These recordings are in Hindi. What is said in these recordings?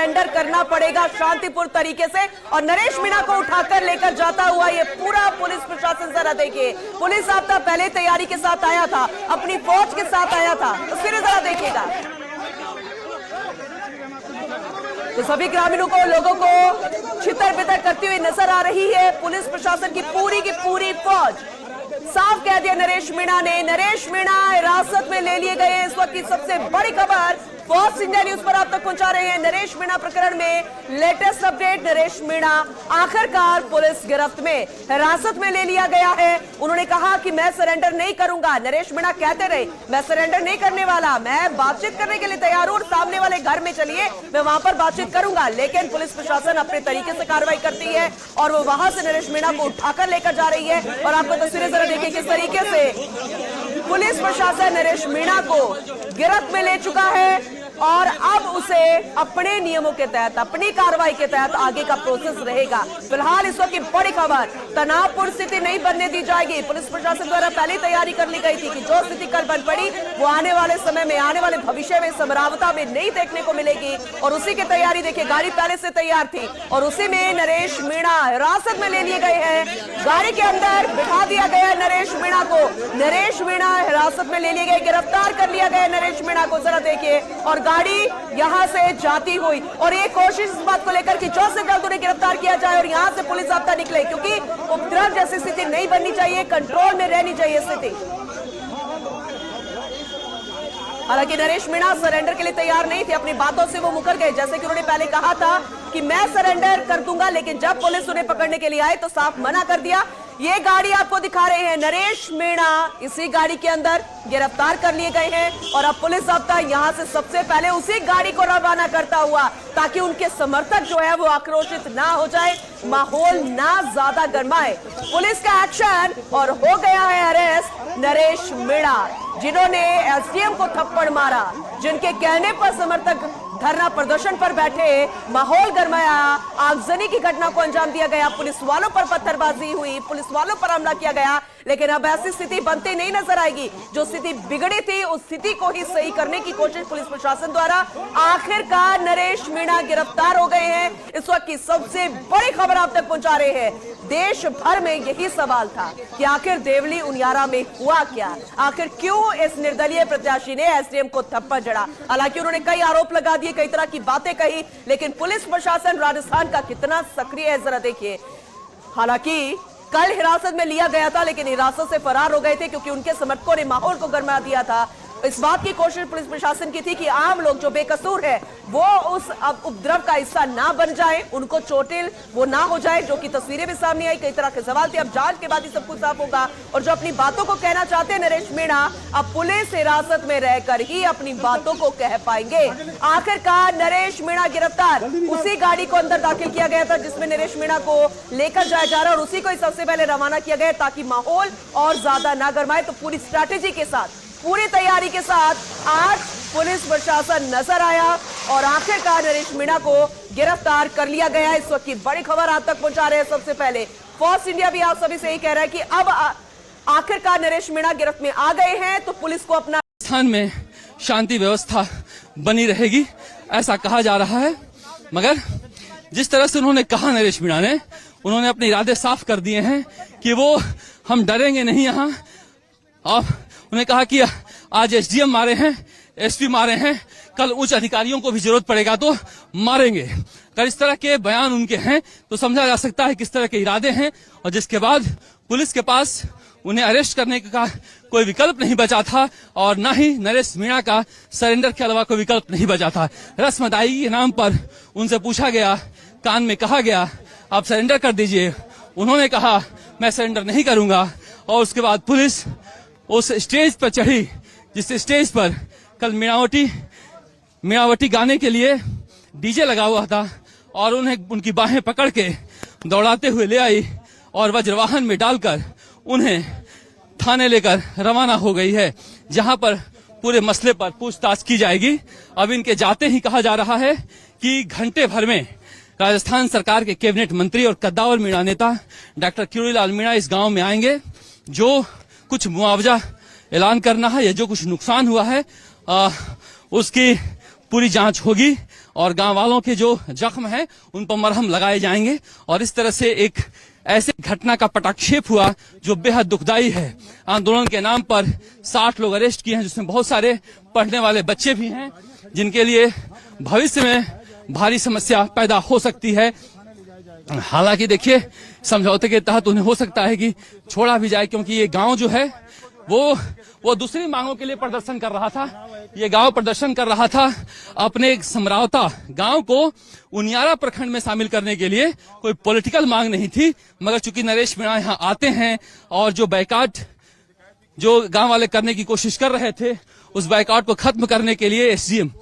सरेंडर करना पड़ेगा शांतिपूर्ण तरीके से। और नरेश मीणा को उठाकर लेकर जाता हुआ ये पूरा पुलिस प्रशासन, जरा देखिए, पुलिस आपका पहले तैयारी के साथ आया था, अपनी फौज के साथ आया था, तो फिर जरा देखिएगा तो सभी ग्रामीणों को, लोगों को छितर बितर करती हुई नजर आ रही है पुलिस प्रशासन की पूरी फौज। साफ कह दिया नरेश मीणा ने, नरेश मीणा हिरासत में ले लिए गए। इस वक्त की सबसे बड़ी खबर फॉक्स इंडिया न्यूज पर आप तक पहुंचा रहे हैं। नरेश मीणा प्रकरण में लेटेस्ट अपडेट, नरेश मीणा आखिरकार पुलिस गिरफ्त में, हिरासत में ले लिया गया है। उन्होंने कहा कि मैं सरेंडर नहीं करूंगा। नरेश मीणा कहते रहे मैं सरेंडर नहीं करने वाला, मैं बातचीत करने के लिए तैयार हूं, सामने वाले घर में चलिए, मैं वहां पर बातचीत करूंगा। लेकिन पुलिस प्रशासन अपने तरीके से कार्रवाई करती है और वो वहां से नरेश मीणा को उठाकर लेकर जा रही है। और आपको तस्वीरें जरा देखिए किस तरीके से पुलिस प्रशासन नरेश मीणा को गिरफ्त में ले चुका है और अब उसे अपने नियमों के तहत, अपनी कार्रवाई के तहत आगे का प्रोसेस रहेगा। फिलहाल इस वक्त की बड़ी खबर, तनावपूर्ण स्थिति नहीं बनने दी जाएगी। पुलिस प्रशासन द्वारा पहले तैयारी कर ली गई थी कि जो स्थिति कल बन पड़ी वो आने वाले समय में, आने वाले भविष्य में समरावता में नहीं देखने को मिलेगी। और उसी की तैयारी देखिए, गाड़ी पहले से तैयार थी और उसी में नरेश मीणा हिरासत में ले लिए गए हैं। गाड़ी के अंदर बिठा दिया गया है नरेश मीणा को। नरेश मीणा हिरासत में ले लिए गए, गिरफ्तार कर लिया गया नरेश मीणा को, जरा देखिए। और गाड़ी यहां से जाती हुई और ये कोशिश इस बात को लेकर कि जल्द से जल्द उन्हें गिरफ्तार किया जाए और यहां से पुलिस आपदा निकले, क्योंकि उपद्रव जैसी स्थिति नहीं बननी चाहिए, कंट्रोल में रहनी चाहिए स्थिति। हालांकि नरेश मीणा सरेंडर के लिए तैयार नहीं थे, अपनी बातों से वो मुकर गए। जैसे कि उन्होंने पहले कहा था कि मैं सरेंडर कर दूंगा, लेकिन जब पुलिस उन्हें पकड़ने के लिए आए तो साफ मना कर दिया। ये गाड़ी आपको दिखा रहे हैं, नरेश मीणा इसी गाड़ी के अंदर गिरफ्तार कर लिए गए हैं और अब पुलिस आपका यहां से सबसे पहले उसी गाड़ी को रवाना करता हुआ, ताकि उनके समर्थक जो है वो आक्रोशित ना हो जाए, माहौल ना ज्यादा गरमाए। पुलिस का एक्शन और हो गया है अरेस्ट नरेश मीणा, जिन्होंने एसडीएम को थप्पड़ मारा, जिनके कहने पर समर्थक धरना प्रदर्शन पर बैठे, माहौल गरमाया, आगजनी की घटना को अंजाम दिया गया, पुलिस वालों पर पत्थरबाजी हुई, पुलिस वालों पर हमला किया गया। लेकिन अब ऐसी स्थिति बनती नहीं नजर आएगी। जो स्थिति बिगड़ी थी उस स्थिति को ही सही करने की कोशिश पुलिस प्रशासन द्वारा। आखिरकार नरेश मीणा गिरफ्तार हो गए हैं। इस वक्त की सबसे बड़ी खबर आप तक पहुंचा रहे हैं। देश भर में यही सवाल था कि आखिर देवली उनियारा में हुआ क्या, आखिर क्यों इस निर्दलीय प्रत्याशी ने एसडीएम को थप्पड़ जड़ा। हालांकि उन्होंने कई आरोप लगा दिए, कई तरह की बातें कही, लेकिन पुलिस प्रशासन राजस्थान का कितना सक्रिय है जरा देखिए। हालांकि कल हिरासत में लिया गया था, लेकिन हिरासत से फरार हो गए थे क्योंकि उनके समर्थकों ने माहौल को गरमा दिया था। इस बात की कोशिश पुलिस प्रशासन की थी कि आम लोग जो बेकसूर है वो उस उपद्रव का हिस्सा ना बन जाए, उनको चोटिल वो ना हो जाए, जो कि तस्वीरें भी सामने आई। कई तरह के सवाल थे, अब जांच के बाद ही सब कुछ साफ होगा। और जो अपनी बातों को कहना चाहते हैं नरेश मीणा, अब पुलिस हिरासत में रहकर ही अपनी बातों को कह पाएंगे। आखिरकार नरेश मीणा गिरफ्तार, उसी गाड़ी को अंदर दाखिल किया गया था जिसमें नरेश मीणा को लेकर जाया जा रहा है और उसी को सबसे पहले रवाना किया गया ताकि माहौल और ज्यादा ना गरमाए। तो पूरी स्ट्रैटेजी के साथ, पूरी तैयारी के साथ आज पुलिस प्रशासन नजर आया और आखिरकार नरेश मीणा को गिरफ्तार कर लिया गया। इस वक्त की बड़ी खबर आप तक पहुंचा रहे हैं सबसे पहले फॉक्स इंडिया भी आप सभी से यही कह रहा है कि अब आखिरकार नरेश मीणा गिरफ्त में आ गए हैं तो पुलिस को अपना स्थान में शांति व्यवस्था बनी रहेगी ऐसा कहा जा रहा है। मगर जिस तरह से उन्होंने कहा नरेश मीणा ने, उन्होंने अपने इरादे साफ कर दिए हैं कि वो हम डरेंगे नहीं। यहाँ अब उन्होंने कहा कि आज एसडीएम मारे हैं, एसपी मारे हैं, कल उच्च अधिकारियों को भी जरूरत पड़ेगा तो मारेंगे। अगर इस तरह के बयान उनके हैं तो समझा जा सकता है किस तरह के इरादे हैं, और जिसके बाद पुलिस के पास उन्हें अरेस्ट करने का कोई विकल्प नहीं बचा था और न ही नरेश मीणा का सरेंडर के अलावा कोई विकल्प नहीं बचा था। रस्म अदायगी के नाम पर उनसे पूछा गया, कान में कहा गया आप सरेंडर कर दीजिए, उन्होंने कहा मैं सरेंडर नहीं करूंगा। और उसके बाद पुलिस उस स्टेज पर चढ़ी जिस स्टेज पर कल मीणावटी गाने के लिए डीजे लगा हुआ था और उन्हें उनकी बाहें पकड़ के दौड़ाते हुए ले आई और वज्रवाहन में डालकर उन्हें थाने लेकर रवाना हो गई है, जहां पर पूरे मसले पर पूछताछ की जाएगी। अब इनके जाते ही कहा जा रहा है कि घंटे भर में राजस्थान सरकार के कैबिनेट मंत्री और कद्दावर मीणा नेता डॉक्टर किरोड़ीलाल मीणा इस गांव में आएंगे। जो कुछ मुआवजा ऐलान करना है या जो कुछ नुकसान हुआ है उसकी पूरी जांच होगी और गांव वालों के जो जख्म हैं उन पर मरहम लगाए जाएंगे। और इस तरह से एक ऐसे घटना का पटाक्षेप हुआ जो बेहद दुखदाई है। आंदोलन के नाम पर 60 लोग अरेस्ट किए हैं, जिसमें बहुत सारे पढ़ने वाले बच्चे भी हैं, जिनके लिए भविष्य में भारी समस्या पैदा हो सकती है। हालांकि देखिए, समझौते के तहत उन्हें हो सकता है कि छोड़ा भी जाए, क्योंकि ये गांव जो है वो दूसरी मांगों के लिए प्रदर्शन कर रहा था। ये गांव प्रदर्शन कर रहा था अपने एक समरावता गांव को उनियारा प्रखंड में शामिल करने के लिए। कोई पॉलिटिकल मांग नहीं थी, मगर चूंकि नरेश मीणा यहाँ आते हैं और जो बैकाट जो गांव वाले करने की कोशिश कर रहे थे, उस बैकाट को खत्म करने के लिए एसडीएम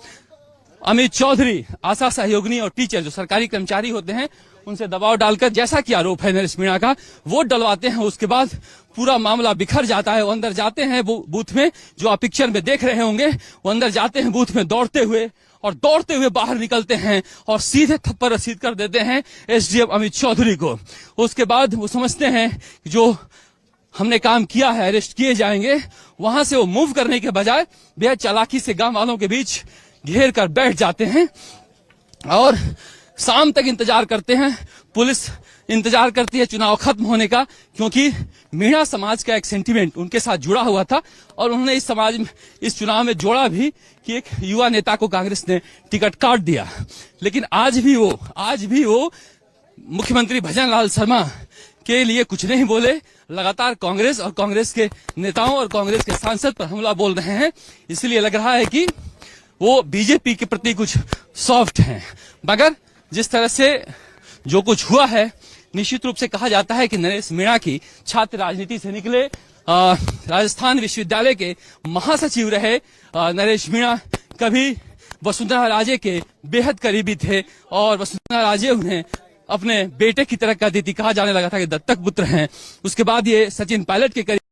अमित चौधरी, आशा सहयोगिनी और टीचर जो सरकारी कर्मचारी होते हैं, उनसे दबाव डालकर, जैसा कि आरोप है नरेश मीणा का, वोट डलवाते हैं। उसके बाद पूरा मामला बिखर जाता है। वो अंदर जाते हैं बूथ में, जो आप पिक्चर में देख रहे होंगे, वो अंदर जाते हैं बूथ में दौड़ते हुए, और दौड़ते हुए बाहर निकलते हैं और सीधे थप्पड़ रसीद कर देते हैं एसडीएम अमित चौधरी को। उसके बाद वो समझते हैं जो हमने काम किया है, अरेस्ट किए जाएंगे। वहां से वो मूव करने के बजाय बेहद चालाकी से गांव वालों के बीच घेर कर बैठ जाते हैं और शाम तक इंतजार करते हैं। पुलिस इंतजार करती है चुनाव खत्म होने का, क्योंकि मीणा समाज का एक सेंटीमेंट उनके साथ जुड़ा हुआ था और उन्होंने इस चुनाव में जोड़ा भी कि एक युवा नेता को कांग्रेस ने टिकट काट दिया। लेकिन आज भी वो मुख्यमंत्री भजन लाल शर्मा के लिए कुछ नहीं बोले। लगातार कांग्रेस और कांग्रेस के नेताओं और कांग्रेस के सांसद पर हमला बोल रहे हैं। इसलिए लग रहा है कि वो बीजेपी के प्रति कुछ सॉफ्ट हैं। मगर जिस तरह से जो कुछ हुआ है, निश्चित रूप से कहा जाता है कि नरेश मीणा की छात्र राजनीति से निकले, राजस्थान विश्वविद्यालय के महासचिव रहे नरेश मीणा, कभी वसुंधरा राजे के बेहद करीबी थे और वसुंधरा राजे उन्हें अपने बेटे की तरह कहती थी। कहा जाने लगा था कि दत्तक पुत्र हैं। उसके बाद ये सचिन पायलट के करीब